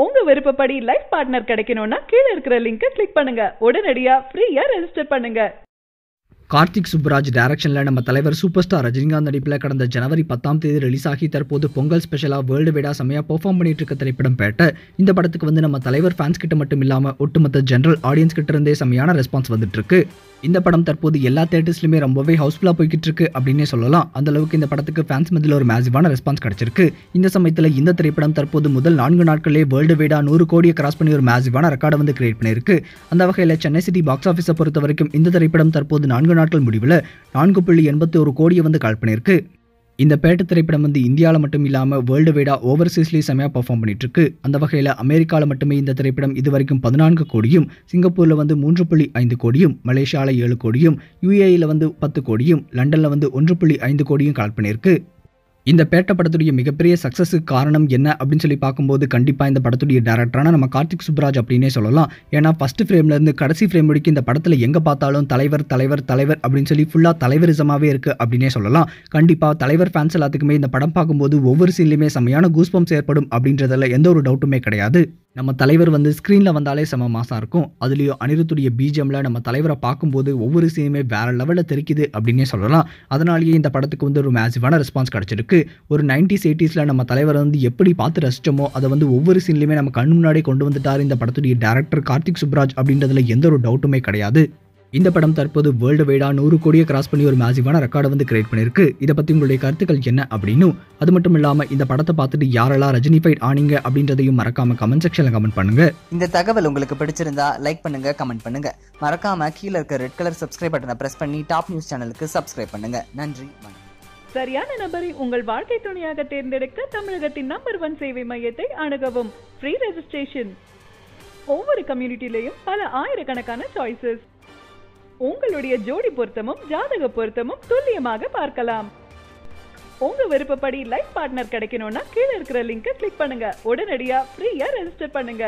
உங்க விருப்பப்படி life partner கிடைக்கணும்னா கீழ இருக்கிற லிங்கை கிளிக் பண்ணுங்க. உடனடியா ஃப்ரீயா ரெஜிஸ்டர் பண்ணுங்க. கார்த்திக் சுப்புராஜ் டைரக்ஷன்ல நம்ம தலைவர் சூப்பர் ஸ்டார் ரஜினிகாந்த் நடிப்பில் கடந்த ஜனவரி 10 ரிலீஸ் ஆகி தற்போது பொங்கல் ஸ்பெஷலா வேர்ல்டு வைடா செமையா பெர்ஃபார்ம் பண்ணிட்டு இருக்க திரைப்படம் பேட்ட. இந்த படத்துக்கு நம்ம தலைவர் ஃபேன்ஸ் கிட்ட மட்டும் இல்லாம ஒட்டுமொத்த ஜெனரல் ஆடியன்ஸ் கிட்ட இருந்தே செமையான ரெஸ்பான்ஸ் வந்துட்டு இருக்கு. இந்த படம் தற்போது எல்லா தியேட்டர்ஸ்லயுமே ரொம்பவே ஹவுஸ்ஃபுல்லா போய்கிட்டு இருக்கு அப்படின்னே சொல்லலாம். அந்த அளவுக்கு இந்த படத்துக்கு ஃபேன்ஸ் மத்தியில் ஒரு மேசிவான ரெஸ்பான்ஸ் கிடைச்சிருக்கு. இந்த சமயத்தில் இந்த திரைப்படம் தற்போது முதல் 4 நாட்களே வேர்ல்டு வைடா 100 கோடியை கிராஸ் பண்ணி ஒரு மேசிவான ரெக்கார்டை கிரியேட் பண்ணியிருக்கு. அந்த வகையில் சென்னை சிட்டி பாக்ஸ் ஆஃபீஸை பொறுத்த வரைக்கும் இந்த திரைப்படம் தற்போது 4 நாட்கள் முடிவில் 4.81 கோடியை கால் பண்ணியிருக்கு. இந்த பேட்ட திரைப்படம் இந்தியாவில் மட்டும் இல்லாமல் வேர்ல்டு வைடா ஓவர்சீஸ்லேயும் செமையாக பெர்ஃபார்ம் பண்ணிட்டு இருக்கு. அந்த வகையில் அமெரிக்காவில் மட்டுமே இந்த திரைப்படம் இதுவரைக்கும் 14 கோடியும், சிங்கப்பூரில் 3.5 கோடியும், மலேசியாவில் 7 கோடியும், யுஏஇயில் 10 கோடியும், லண்டனில் 1.5 கோடியும் கால் பண்ணியிருக்கு. இந்த பேட்ட படத்துடைய மிகப்பெரிய சக்ஸஸுக்கு காரணம் என்ன அப்படின்னு சொல்லி பார்க்கும்போது கண்டிப்பாக இந்த படத்துடைய டைரக்டரான நம்ம கார்த்திக் சுப்புராஜ் அப்படின்னே சொல்லலாம். ஏன்னா ஃபர்ஸ்ட் ஃப்ரேம்ல இருந்து கடைசி ஃப்ரேம் வரைக்கும் இந்த படத்தில் எங்கே பார்த்தாலும் தலைவர் தலைவர் தலைவர் அப்படின்னு சொல்லி ஃபுல்லாக தலைவரிசமாகவே இருக்குது அப்படின்னே சொல்லலாம். கண்டிப்பாக தலைவர் ஃபேன்ஸ் எல்லாத்துக்குமே இந்த படம் பார்க்கும்போது ஒவ்வொரு சீன்லையுமே செமையான கூஸ்பம்ஸ் ஏற்படும் அப்படின்றதுல எந்த ஒரு டவுட்டுமே கிடையாது. நம்ம தலைவர் ஸ்க்ரீனில் வந்தாலே செம மாசாக இருக்கும். அதுலேயும் அனிருத்துடைய பிஜிஎம்ல நம்ம தலைவரை பார்க்கும்போது ஒவ்வொரு சீனுமே வேற லெவலில் தெரிக்குது அப்படின்னே சொல்லலாம். அதனாலேயே இந்த படத்துக்கு ஒரு மேசிவான ரெஸ்பான்ஸ் கிடைச்சிருக்கு. ஒரு 90s 80s நம்ம தலைவர் எப்படி பார்த்து ரசிச்சோமோ அதை ஒவ்வொரு சீன்லையுமே நம்ம கண்ணு முன்னாடி கொண்டு வந்துட்டார் இந்த படத்துடைய டைரக்டர் கார்த்திக் சுப்புராஜ் அப்படின்றதுல எந்த ஒரு டவுட்டுமே கிடையாது. இந்த படம் தற்போது வேர்ல்டு வைடா 100 கோடியை கிராஸ் பண்ணி ஒரு மேசிவான ரெக்கார்டை கிரியேட் பண்ணியிருக்கு. இதை பற்றி உங்களுடைய கருத்துக்கள் என்ன அப்படின்னு, அது மட்டும் இல்லாமல் இந்த படத்தை பார்த்துட்டு யாரெல்லாம் ரஜினிஃபைட் ஆனீங்க அப்படின்றதையும் மறக்காம கமெண்ட் செக்ஷனில் கமெண்ட் பண்ணுங்க. இந்த தகவல் உங்களுக்கு பிடிச்சிருந்தா லைக் பண்ணுங்க, கமெண்ட் பண்ணுங்க. மறக்காம கீழே இருக்க ரெட் கலர் சப்ஸ்கிரைப் பட்டனை பிரஸ் பண்ணி டாப் நியூஸ் சேனலுக்கு சப்ஸ்கிரைப் பண்ணுங்க. நன்றி, வணக்கம். சரியான நபரை உங்கள் வாழ்க்கை துணையாக தேர்ந்தெடுக்க தமிழகத்தின் நம்பர் 1 சேவை மையத்தை அணுகவும். Free registration. ஒவ்வொரு கம்யூனிட்டிலையும் பல ஆயிரக்கணக்கான சாய்ஸஸ். உங்களுடைய ஜோடி பொருத்தமும் ஜாதக பொருத்தமும் துல்லியமாக பார்க்கலாம். உங்க விருப்பப்படி லைஃப் பார்ட்னர் கிடைக்கணும்னா கீழ இருக்கிற லிங்கை கிளிக் பண்ணுங்க. உடனடியா ஃப்ரீயா ரெஜிஸ்டர் பண்ணுங்க.